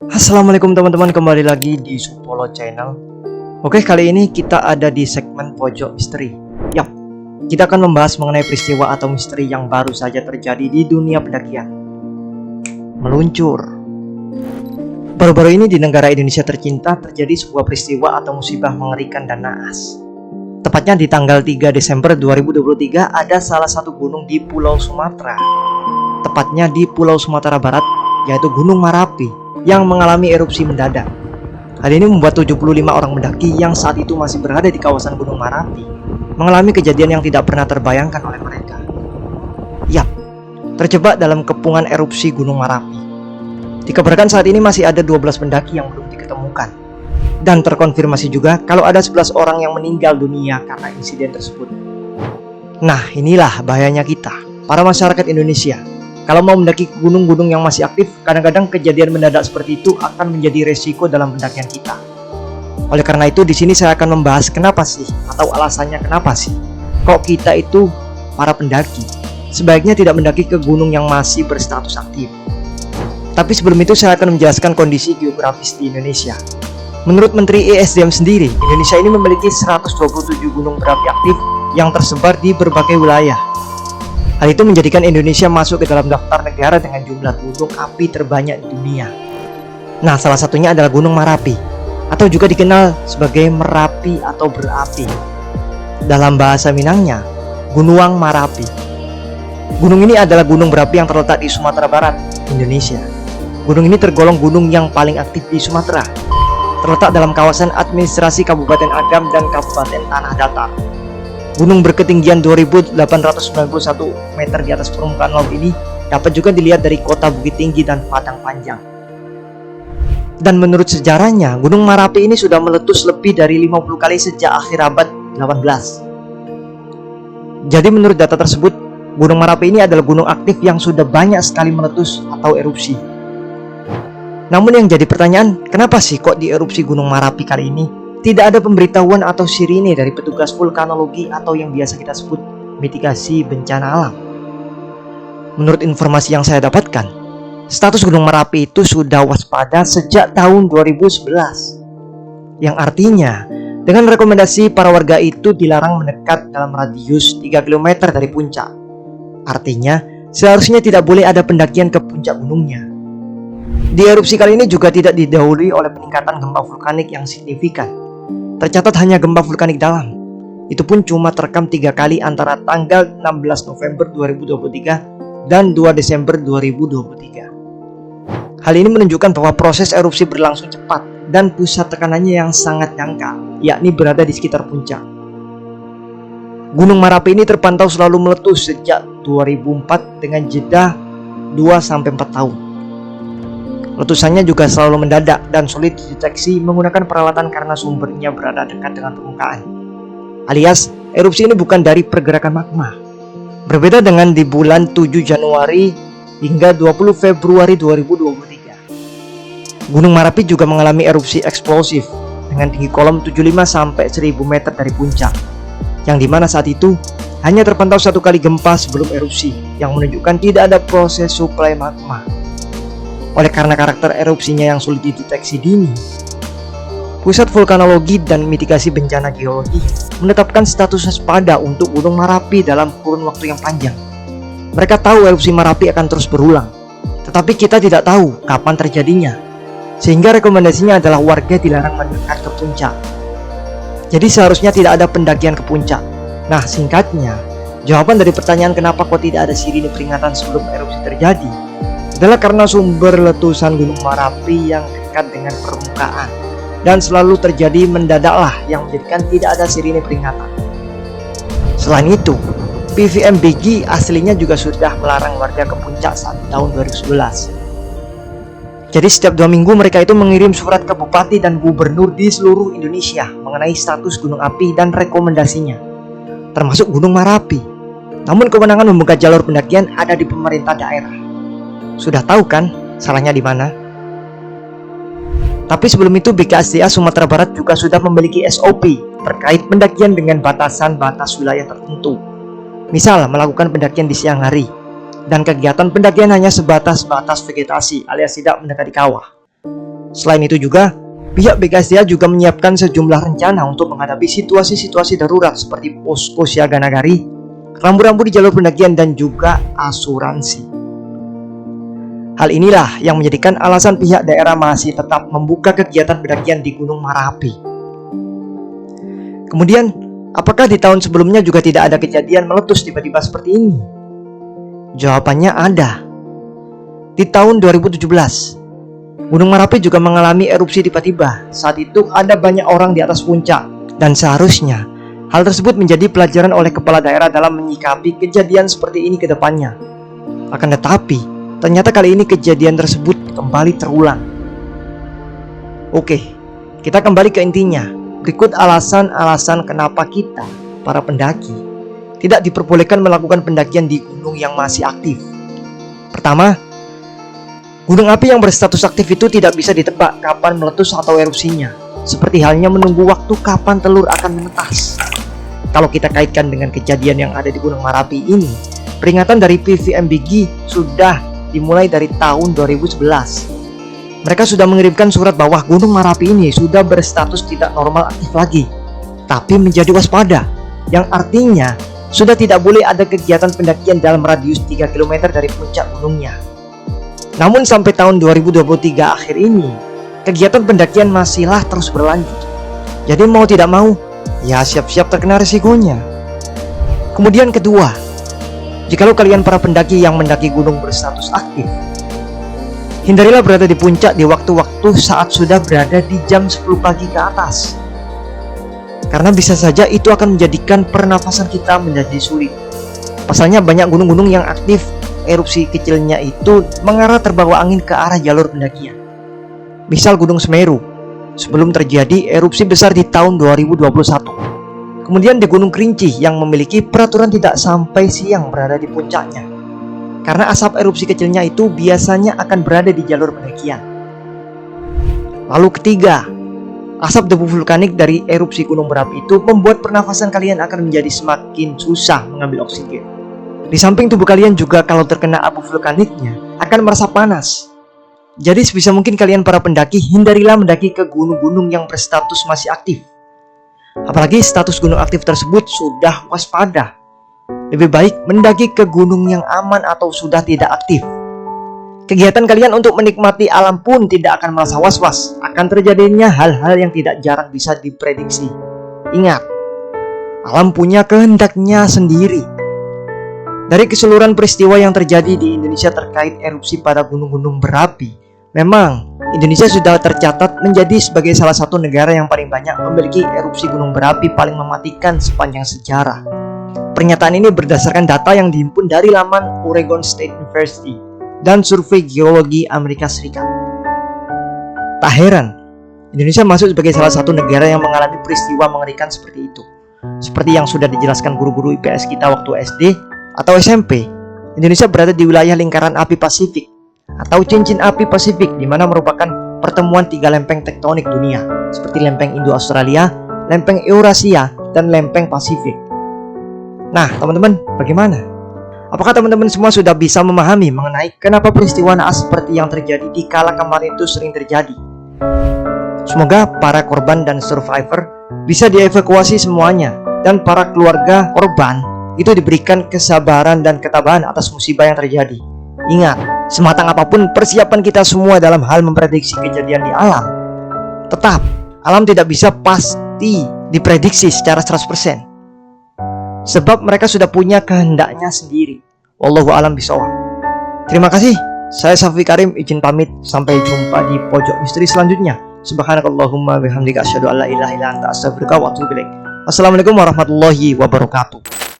Assalamualaikum teman-teman, kembali lagi di Supolo Channel. Oke, kali ini kita ada di segmen pojok misteri. Yap, kita akan membahas mengenai peristiwa atau misteri yang baru saja terjadi di dunia pendakian. Meluncur. Baru-baru ini di negara Indonesia tercinta terjadi sebuah peristiwa atau musibah mengerikan dan naas. Tepatnya di tanggal 3 Desember 2023 ada salah satu gunung di Pulau Sumatera. Tepatnya di Pulau Sumatera Barat, yaitu Gunung Marapi, yang mengalami erupsi mendadak. Hal ini membuat 75 orang mendaki yang saat itu masih berada di kawasan Gunung Marapi mengalami kejadian yang tidak pernah terbayangkan oleh mereka. Yap, terjebak dalam kepungan erupsi Gunung Marapi. Dikabarkan saat ini masih ada 12 pendaki yang belum diketemukan. Dan terkonfirmasi juga kalau ada 11 orang yang meninggal dunia karena insiden tersebut. Nah, inilah bahayanya kita, para masyarakat Indonesia. Kalau mau mendaki gunung-gunung yang masih aktif, kadang-kadang kejadian mendadak seperti itu akan menjadi resiko dalam pendakian kita. Oleh karena itu, di sini saya akan membahas kenapa sih, atau alasannya kenapa sih, kok kita itu para pendaki sebaiknya tidak mendaki ke gunung yang masih berstatus aktif. Tapi sebelum itu, saya akan menjelaskan kondisi geografis di Indonesia. Menurut Menteri ESDM sendiri, Indonesia ini memiliki 127 gunung berapi aktif yang tersebar di berbagai wilayah. Hal itu menjadikan Indonesia masuk ke dalam daftar negara dengan jumlah gunung api terbanyak di dunia. Nah, salah satunya adalah Gunung Marapi, atau juga dikenal sebagai Merapi atau berapi. Dalam bahasa Minangnya, Gunuang Marapi. Gunung ini adalah gunung berapi yang terletak di Sumatera Barat, Indonesia. Gunung ini tergolong gunung yang paling aktif di Sumatera. Terletak dalam kawasan administrasi Kabupaten Agam dan Kabupaten Tanah Datar. Gunung berketinggian 2.891 meter di atas permukaan laut ini dapat juga dilihat dari kota Bukit Tinggi dan Padang Panjang. Dan menurut sejarahnya, Gunung Marapi ini sudah meletus lebih dari 50 kali sejak akhir abad 18. Jadi menurut data tersebut, Gunung Marapi ini adalah gunung aktif yang sudah banyak sekali meletus atau erupsi. Namun yang jadi pertanyaan, kenapa sih kok di erupsi Gunung Marapi kali ini tidak ada pemberitahuan atau sirine dari petugas vulkanologi atau yang biasa kita sebut mitigasi bencana alam? Menurut informasi yang saya dapatkan, status Gunung Marapi itu sudah waspada sejak tahun 2011. Yang artinya, dengan rekomendasi para warga itu dilarang mendekat dalam radius 3 km dari puncak. Artinya, seharusnya tidak boleh ada pendakian ke puncak gunungnya. Di erupsi kali ini juga tidak didahului oleh peningkatan gempa vulkanik yang signifikan. Tercatat hanya gempa vulkanik dalam. Itu pun cuma terekam 3 kali antara tanggal 16 November 2023 dan 2 Desember 2023. Hal ini menunjukkan bahwa proses erupsi berlangsung cepat dan pusat tekanannya yang sangat dangkal, yakni berada di sekitar puncak. Gunung Marapi ini terpantau selalu meletus sejak 2004 dengan jeda 2-4 tahun. Letusannya juga selalu mendadak dan sulit dideteksi menggunakan peralatan karena sumbernya berada dekat dengan permukaan. Alias, erupsi ini bukan dari pergerakan magma. Berbeda dengan di bulan 7 Januari hingga 20 Februari 2023. Gunung Marapi juga mengalami erupsi eksplosif dengan tinggi kolom 75-1000 meter dari puncak, yang dimana saat itu hanya terpantau 1 kali gempa sebelum erupsi, yang menunjukkan tidak ada proses suplai magma. Oleh karena karakter erupsinya yang sulit dideteksi dini, Pusat Vulkanologi dan Mitigasi Bencana Geologi menetapkan status waspada untuk Gunung Marapi dalam kurun waktu yang panjang. Mereka tahu erupsi Marapi akan terus berulang, tetapi kita tidak tahu kapan terjadinya, sehingga rekomendasinya adalah warga dilarang mendekat ke puncak. Jadi seharusnya tidak ada pendakian ke puncak. Nah, singkatnya, jawaban dari pertanyaan kenapa kok tidak ada sirine peringatan sebelum erupsi terjadi adalah karena sumber letusan Gunung Marapi yang dekat dengan permukaan dan selalu terjadi mendadaklah yang menjadikan tidak ada sirine peringatan. Selain itu, PVMBG aslinya juga sudah melarang warga ke puncak saat tahun 2011. Jadi setiap 2 minggu mereka itu mengirim surat ke bupati dan gubernur di seluruh Indonesia mengenai status gunung api dan rekomendasinya, termasuk Gunung Marapi. Namun kewenangan membuka jalur pendakian ada di pemerintah daerah. Sudah tahu kan salahnya di mana? Tapi sebelum itu BKSDA Sumatera Barat juga sudah memiliki SOP terkait pendakian dengan batasan-batas wilayah tertentu. Misal melakukan pendakian di siang hari, dan kegiatan pendakian hanya sebatas vegetasi alias tidak mendekati kawah. Selain itu juga, pihak BKSDA juga menyiapkan sejumlah rencana untuk menghadapi situasi-situasi darurat seperti posko siaga nagari, rambu-rambu di jalur pendakian, dan juga asuransi. Hal inilah yang menjadikan alasan pihak daerah masih tetap membuka kegiatan pendakian di Gunung Merapi. Kemudian, apakah di tahun sebelumnya juga tidak ada kejadian meletus tiba-tiba seperti ini? Jawabannya ada. Di tahun 2017, Gunung Merapi juga mengalami erupsi tiba-tiba. Saat itu ada banyak orang di atas puncak, dan seharusnya hal tersebut menjadi pelajaran oleh kepala daerah dalam menyikapi kejadian seperti ini ke depannya. Akan tetapi, ternyata kali ini kejadian tersebut kembali terulang. Oke, kita kembali ke intinya. Berikut alasan-alasan kenapa kita, para pendaki, tidak diperbolehkan melakukan pendakian di gunung yang masih aktif. Pertama, gunung api yang berstatus aktif itu tidak bisa ditebak kapan meletus atau erupsinya, seperti halnya menunggu waktu kapan telur akan menetas. Kalau kita kaitkan dengan kejadian yang ada di Gunung Merapi ini, peringatan dari PVMBG sudah dimulai dari tahun 2011. Mereka sudah mengirimkan surat bahwa Gunung Merapi ini sudah berstatus tidak normal aktif lagi, tapi menjadi waspada, yang artinya sudah tidak boleh ada kegiatan pendakian dalam radius 3 km dari puncak gunungnya. Namun sampai tahun 2023 akhir ini, kegiatan pendakian masihlah terus berlanjut. Jadi mau tidak mau, ya siap-siap terkena risikonya. Kemudian kedua, jikalau kalian para pendaki yang mendaki gunung berstatus aktif, hindarilah berada di puncak di waktu-waktu saat sudah berada di jam 10 pagi ke atas. Karena bisa saja itu akan menjadikan pernafasan kita menjadi sulit. Pasalnya banyak gunung-gunung yang aktif, erupsi kecilnya itu mengarah terbawa angin ke arah jalur pendakian. Misal Gunung Semeru, sebelum terjadi erupsi besar di tahun 2021. Kemudian di Gunung Kerinci yang memiliki peraturan tidak sampai siang berada di puncaknya, karena asap erupsi kecilnya itu biasanya akan berada di jalur pendakian. Lalu ketiga, asap debu vulkanik dari erupsi Gunung Merapi itu membuat pernafasan kalian akan menjadi semakin susah mengambil oksigen. Di samping tubuh kalian juga kalau terkena abu vulkaniknya akan merasa panas. Jadi sebisa mungkin kalian para pendaki hindarilah mendaki ke gunung-gunung yang berstatus masih aktif. Apalagi status gunung aktif tersebut sudah waspada. Lebih baik mendaki ke gunung yang aman atau sudah tidak aktif. Kegiatan kalian untuk menikmati alam pun tidak akan merasa was-was akan terjadinya hal-hal yang tidak jarang bisa diprediksi. Ingat, alam punya kehendaknya sendiri. Dari keseluruhan peristiwa yang terjadi di Indonesia terkait erupsi pada gunung-gunung berapi, memang Indonesia sudah tercatat menjadi sebagai salah satu negara yang paling banyak memiliki erupsi gunung berapi paling mematikan sepanjang sejarah. Pernyataan ini berdasarkan data yang dihimpun dari laman Oregon State University dan Survei Geologi Amerika Serikat. Tak heran, Indonesia masuk sebagai salah satu negara yang mengalami peristiwa mengerikan seperti itu. Seperti yang sudah dijelaskan guru-guru IPS kita waktu SD atau SMP, Indonesia berada di wilayah lingkaran api Pasifik atau cincin api Pasifik, di mana merupakan pertemuan 3 lempeng tektonik dunia seperti lempeng Indo-Australia, lempeng Eurasia, dan lempeng Pasifik. Nah, teman-teman, bagaimana? Apakah teman-teman semua sudah bisa memahami mengenai kenapa peristiwa naas seperti yang terjadi di kala kemarin itu sering terjadi? Semoga para korban dan survivor bisa dievakuasi semuanya, dan para keluarga korban itu diberikan kesabaran dan ketabahan atas musibah yang terjadi. Ingat, sematang apapun persiapan kita semua dalam hal memprediksi kejadian di alam, tetap alam tidak bisa pasti diprediksi secara 100%. Sebab mereka sudah punya kehendaknya sendiri. Wallahu a'lam bishawab. Terima kasih. Saya Safi Karim izin pamit. Sampai jumpa di pojok misteri selanjutnya. Subhanakallahumma bihamdika asyhadu an la ilaha illa anta astaghfiruka wa atubu ilaik. Assalamualaikum warahmatullahi wabarakatuh.